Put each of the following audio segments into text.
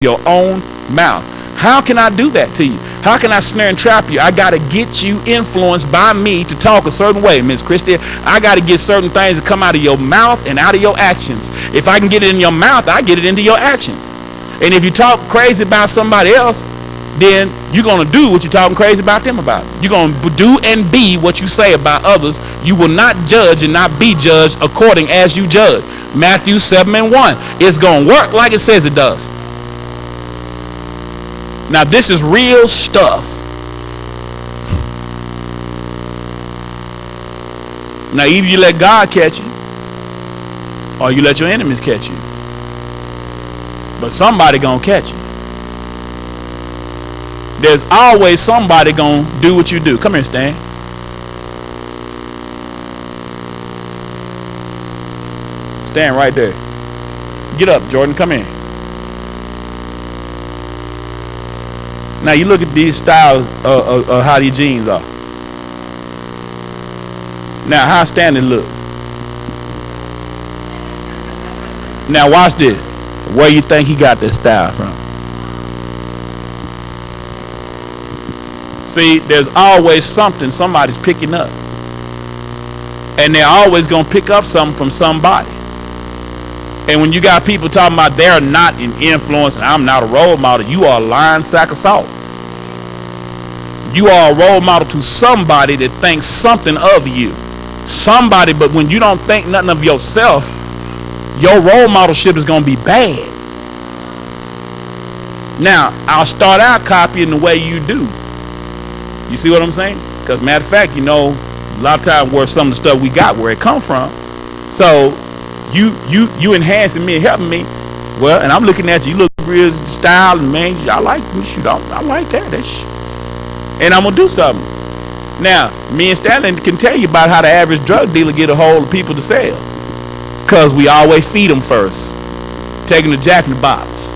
your own mouth. How can I do that to you? How can I snare and trap you? I got to get you influenced by me to talk a certain way, Miss Christie. I got to get certain things to come out of your mouth and out of your actions. If I can get it in your mouth, I get it into your actions. And if you talk crazy about somebody else, then you're going to do what you're talking crazy about them about. You're going to do and be what you say about others. You will not judge and not be judged according as you judge. Matthew 7:1. It's going to work like it says it does. Now this is real stuff. Now either you let God catch you or you let your enemies catch you. But somebody gonna catch you. There's always somebody gonna do what you do. Come here, Stan. Stand right there. Get up, Jordan. Come in. Now you look at these styles of how these jeans are. Now how Stanley look. Now watch this. Where you think he got this style from? See, there's always something somebody's picking up. And they're always going to pick up something from somebody. And when you got people talking about they're not an influence and I'm not a role model, you are a lying sack of salt. You are a role model to somebody that thinks something of you. Somebody, but when you don't think nothing of yourself, your role modelship is going to be bad. Now, I'll start out copying the way you do. You see what I'm saying? Because matter of fact, you know, a lot of times where some of the stuff we got, where it come from. So you enhancing me and helping me. Well, and I'm looking at you. You look real styled, man. I like you. Shoot, I like that. And I'm gonna do something. Now, me and Stanley can tell you about how the average drug dealer get a hold of people to sell. Cause we always feed them first, taking the Jack in the Box.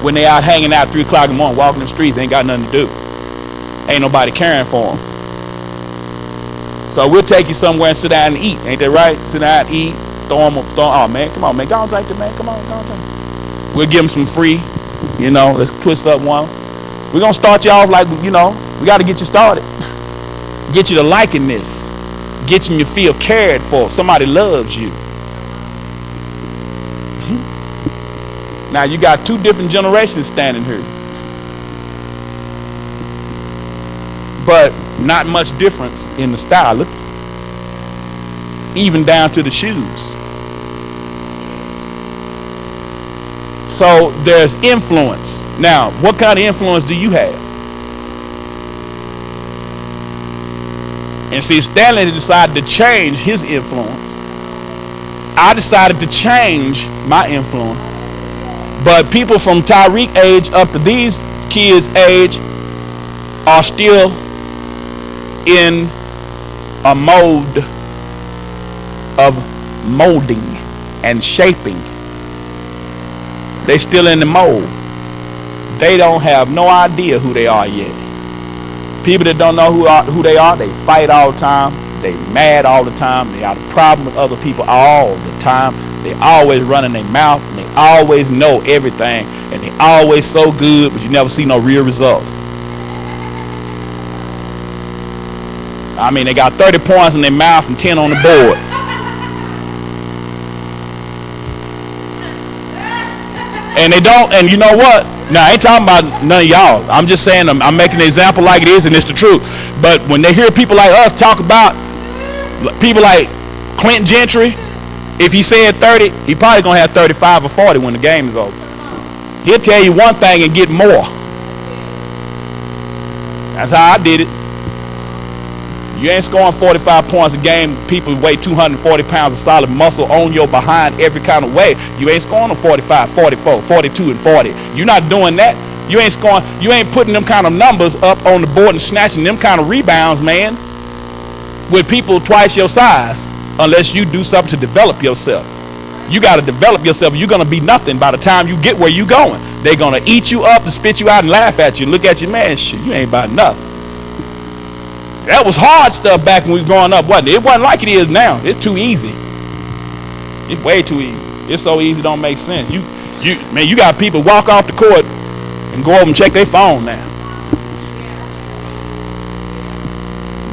When they out hanging out 3 o'clock in the morning, walking the streets, ain't got nothing to do. Ain't nobody caring for them. So we'll take you somewhere and sit down and eat. Ain't that right? Sit down and eat. Oh man, come on, man. Go on, drink it, man. Come on, go on, drink it. We'll give them some free, you know, let's twist up one. We're going to start you off like, you know, we got to get you started. Get you to liking this. Get you to feel cared for. Somebody loves you. Now you got 2 different generations standing here. But not much difference in the style. Look, even down to the shoes. So there's influence. Now, what kind of influence do you have? And see, Stanley decided to change his influence. I decided to change my influence. But people from Tyreek age up to these kids' age are still in a mode of molding and shaping. They still in the mold. They don't have no idea who they are yet. People that don't know who they are, they fight all the time. They mad all the time. They got a problem with other people all the time. They always running their mouth. And they always know everything. And they always so good, but you never see no real results. I mean, they got 30 points in their mouth and 10 on the board. And they don't, and you know what? Now, I ain't talking about none of y'all. I'm just saying, I'm making an example like it is, and it's the truth. But when they hear people like us talk about people like Clint Gentry, if he said 30, he probably going to have 35 or 40 when the game is over. He'll tell you one thing and get more. That's how I did it. You ain't scoring 45 points a game. People weigh 240 pounds of solid muscle on your behind every kind of way. You ain't scoring them 45, 44, 42, and 40. You're not doing that. You ain't scoring. You ain't putting them kind of numbers up on the board and snatching them kind of rebounds, man, with people twice your size, unless you do something to develop yourself. You got to develop yourself. You're going to be nothing by the time you get where you going. They're going to eat you up and spit you out and laugh at you and look at you, man, shit, you ain't about nothing. That was hard stuff back when we was growing up, wasn't it? It wasn't like it is now. It's too easy. It's way too easy. It's so easy, it don't make sense. You got people walk off the court and go over and check their phone now.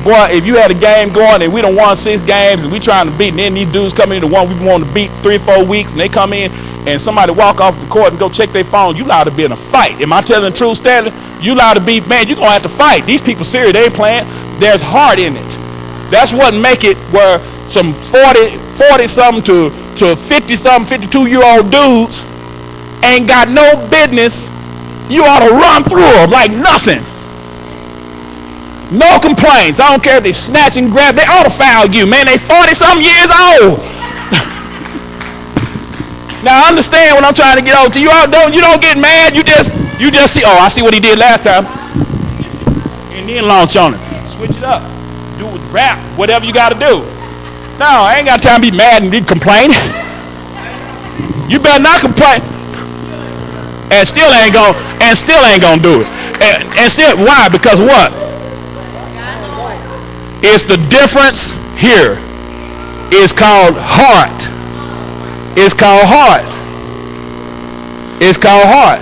Boy, if you had a game going and we done won 6 games and we trying to beat, and then these dudes come in the one we want to beat 3 or 4 weeks, and they come in and somebody walk off the court and go check their phone, you liable to be in a fight. Am I telling the truth, Stanley? You liable to be, man, you're going to have to fight. These people serious, they ain't playing. There's heart in it. That's what make it where some 40-something to 50-something, 52-year-old dudes ain't got no business. You ought to run through them like nothing. No complaints. I don't care if they snatch and grab. They ought to foul you, man. They 40-something years old. Now I understand what I'm trying to get over to. You don't get mad. You just see. Oh, I see what he did last time, and then launch on it. Switch it up. Do with rap. Whatever you got to do. No, I ain't got time to be mad and be complaining. You better not complain. And still ain't gonna do it. And still, why? Because what? It's the difference here. It's called heart. It's called heart. It's called heart.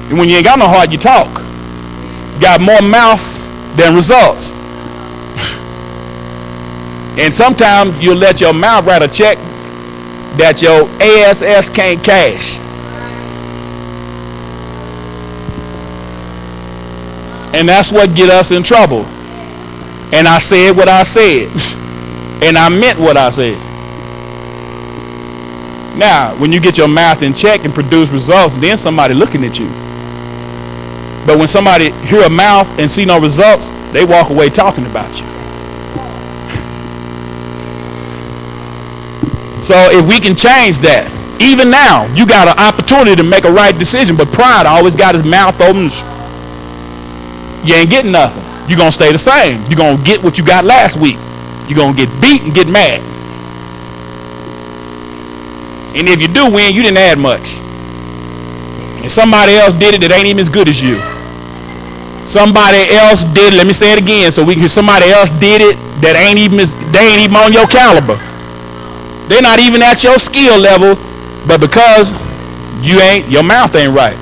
And when you ain't got no heart, you talk. You got more mouth than results. And sometimes you'll let your mouth write a check that your ASS can't cash. And that's what get us in trouble. And I said what I said. And I meant what I said. Now, when you get your mouth in check and produce results, then somebody looking at you. But when somebody hear a mouth and see no results, they walk away talking about you. So if we can change that, even now, you got an opportunity to make a right decision, but pride always got his mouth open. You ain't getting nothing. You're going to stay the same. You're going to get what you got last week. You're going to get beat and get mad. And if you do win, you didn't add much. And somebody else did it that ain't even as good as you. Somebody else did it, let me say it again so we can hear, somebody else did it that ain't even on your caliber. They're not even at your skill level, but because your mouth ain't right.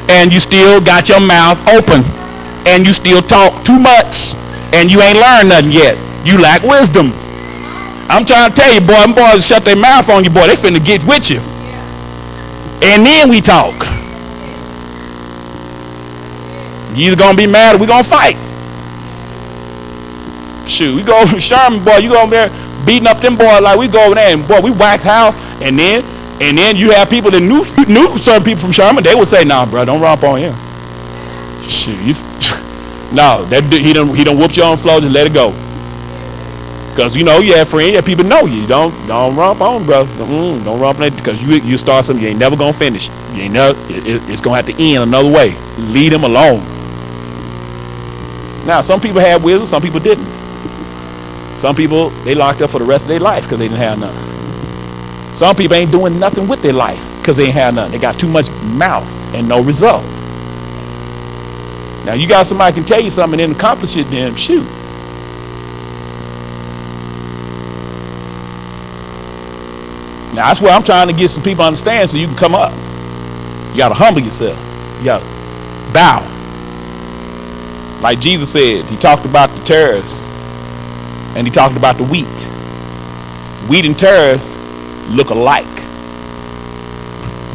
And you still got your mouth open. And you still talk too much. And you ain't learned nothing yet. You lack wisdom. I'm trying to tell you, boy, them boys shut their mouth on you, boy. They finna get with you. And then we talk. You either gonna be mad or we gonna fight. Shoot, we go over Sherman, boy, you go over there beating up them boys like we go over there and boy, we wax house, and then you have people that knew certain people from Sherman, they would say, nah, bro, don't romp on him. Shoot, no, he done whooped you on the floor, just let it go. Because you have friends, you have people know you. Don't romp on, bro. Don't romp on it because you start something you ain't never gonna finish. You ain't never. It's gonna have to end another way. Leave them alone. Now, some people had wisdom, some people didn't. Some people they locked up for the rest of their life because they didn't have nothing. Some people ain't doing nothing with their life because they ain't have nothing. They got too much mouth and no result. Now you got somebody can tell you something and then accomplish it, then shoot. Now that's where I'm trying to get some people to understand so you can come up. You got to humble yourself. You got to bow. Like Jesus said, he talked about the tares and he talked about the wheat. Wheat and tares look alike.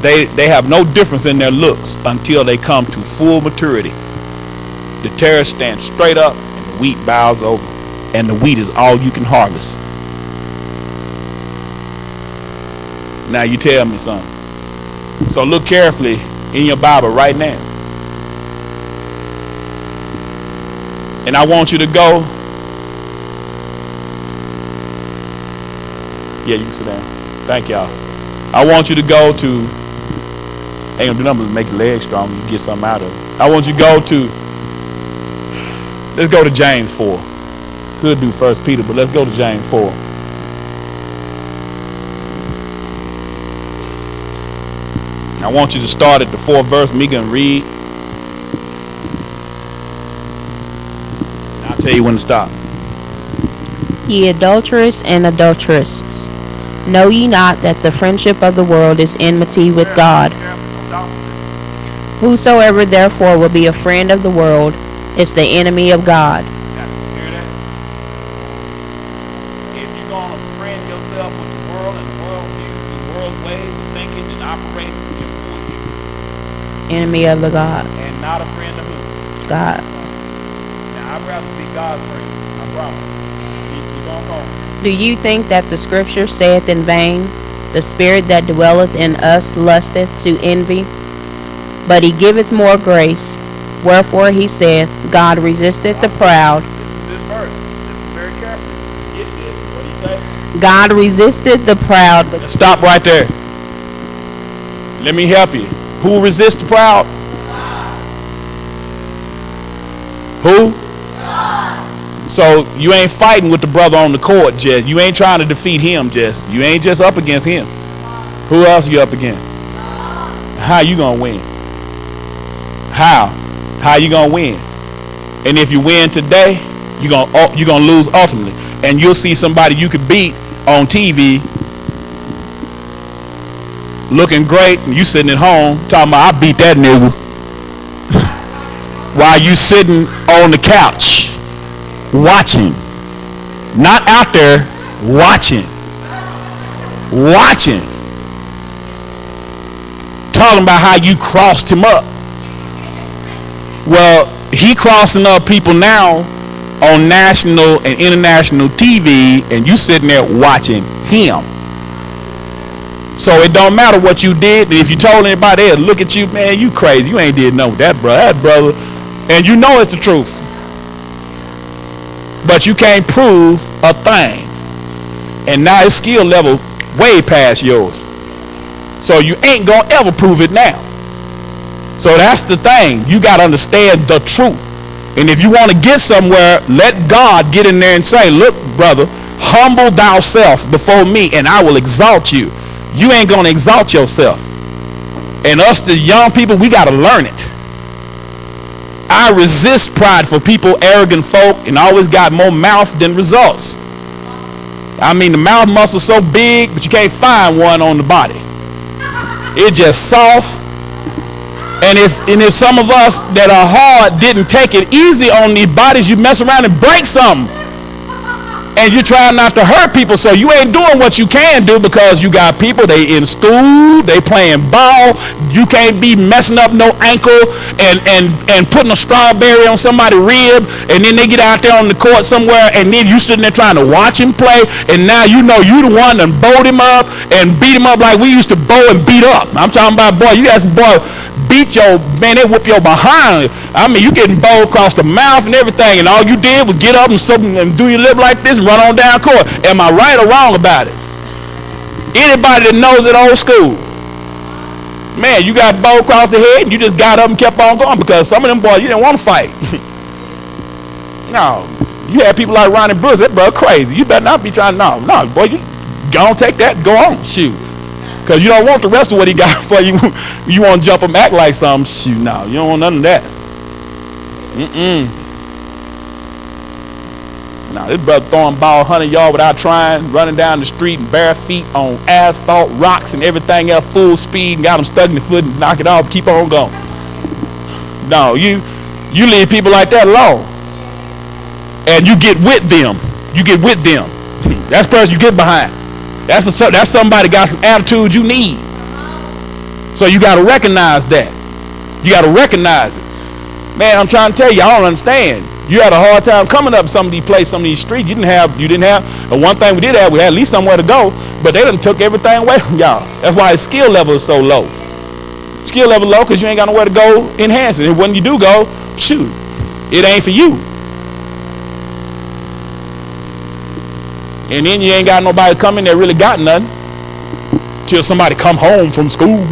They have no difference in their looks until they come to full maturity. The tares stand straight up and the wheat bows over. And the wheat is all you can harvest. Now you tell me something. So look carefully in your Bible right now. And I want you to go. Yeah, you can sit down. Thank y'all. I want you to go to, ain't gonna do nothing but make your legs strong. You get something out of it. I want you to go to, let's go to James 4. Could do 1 Peter, but let's go to James 4. I want you to start at the 4th verse. Me can read. I'll tell you when to stop. Ye adulterers and adulteresses, Know ye not that the friendship of the world is enmity with God? Whosoever therefore will be a friend of the world is the enemy of God. Hear that? If you're going to friend yourself with the world and the world views, the world's ways of thinking and operating, you're doing you. Enemy of the God. And not a friend of who? God. Now, I'd rather be God's friend. I promise. Keep on going. Do you think that the scripture saith in vain, the spirit that dwelleth in us lusteth to envy? But he giveth more grace. Wherefore he saith, God resisteth the proud. Listen to this verse. Listen very carefully. Get this. What he say? God resisteth the proud. But stop right there. Let me help you. Who resists the proud? Who? So you ain't fighting with the brother on the court, just. You ain't trying to defeat him, just. You ain't just up against him. Who else you up against? How you gonna win? How you gonna win? And if you win today, you're gonna lose ultimately. And you'll see somebody you could beat on TV looking great, and you sitting at home talking about, I beat that nigga. While you sitting on the couch watching, not out there, watching, talking about how you crossed him up. Well, he crossing up people now on national and international TV, and you sitting there watching him. So it don't matter what you did. If you told anybody, they'll look at you, man, you crazy. You ain't did nothing with that brother. And you know it's the truth. But you can't prove a thing. And now his skill level way past yours. So you ain't gonna ever prove it now. So that's the thing. You got to understand the truth. And if you want to get somewhere, let God get in there and say, look, brother, humble thyself before me and I will exalt you. You ain't going to exalt yourself. And us, the young people, we got to learn it. I resist prideful people, arrogant folk, and always got more mouth than results. I mean, the mouth muscle's so big, but you can't find one on the body. It's just soft. And if some of us that are hard didn't take it easy on these bodies, you mess around and break something. And you try not to hurt people, so you ain't doing what you can do because you got people, they in school, they playing ball. You can't be messing up no ankle and putting a strawberry on somebody's rib, and then they get out there on the court somewhere, and then you sitting there trying to watch him play, and now you know you the one that bowled him up and beat him up like we used to bow and beat up. I'm talking about, boy, you got some boy beat your, man, they whoop your behind. I mean, you getting bowled across the mouth and everything, and all you did was get up and do your lip like this and run on down court. Am I right or wrong about it? Anybody that knows it old school, man, you got bowled across the head and you just got up and kept on going because some of them boys, you didn't want to fight. No, you had people like Ronnie Brooks, that brother crazy. You better not be trying, no, boy, you go on, take that, go on, shoot. Because you don't want the rest of what he got for you. You want to jump him, act like something. Shoot, no, you don't want none of that. Now, this brother throwing ball 100 yards without trying, running down the street in bare feet on asphalt, rocks, and everything else, full speed, and got him stuck in the foot and knock it off, keep on going. No, you leave people like that alone. And you get with them. That's the person you get behind. That's somebody got some attitude you need. So you got to recognize that. You got to recognize it. Man, I'm trying to tell you, I don't understand. You had a hard time coming up some of these places, some of these streets. You didn't have. And one thing we had at least somewhere to go. But they done took everything away from y'all. That's why his skill level is so low. Skill level low because you ain't got nowhere to go enhance it. And when you do go, shoot, it ain't for you. And then you ain't got nobody coming that really got nothing till somebody come home from school.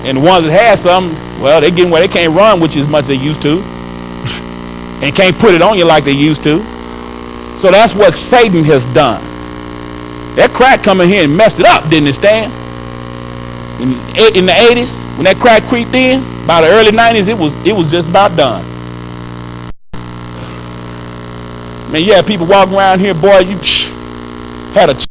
And the ones that had something, well, they getting where they can't run with you as much as they used to. And can't put it on you like they used to. So that's what Satan has done. That crack come in here and messed it up, didn't it, Stan? In the 80s, when that crack creeped in, by the early 90s, it was just about done. Man, you have people walking around here, boy, had a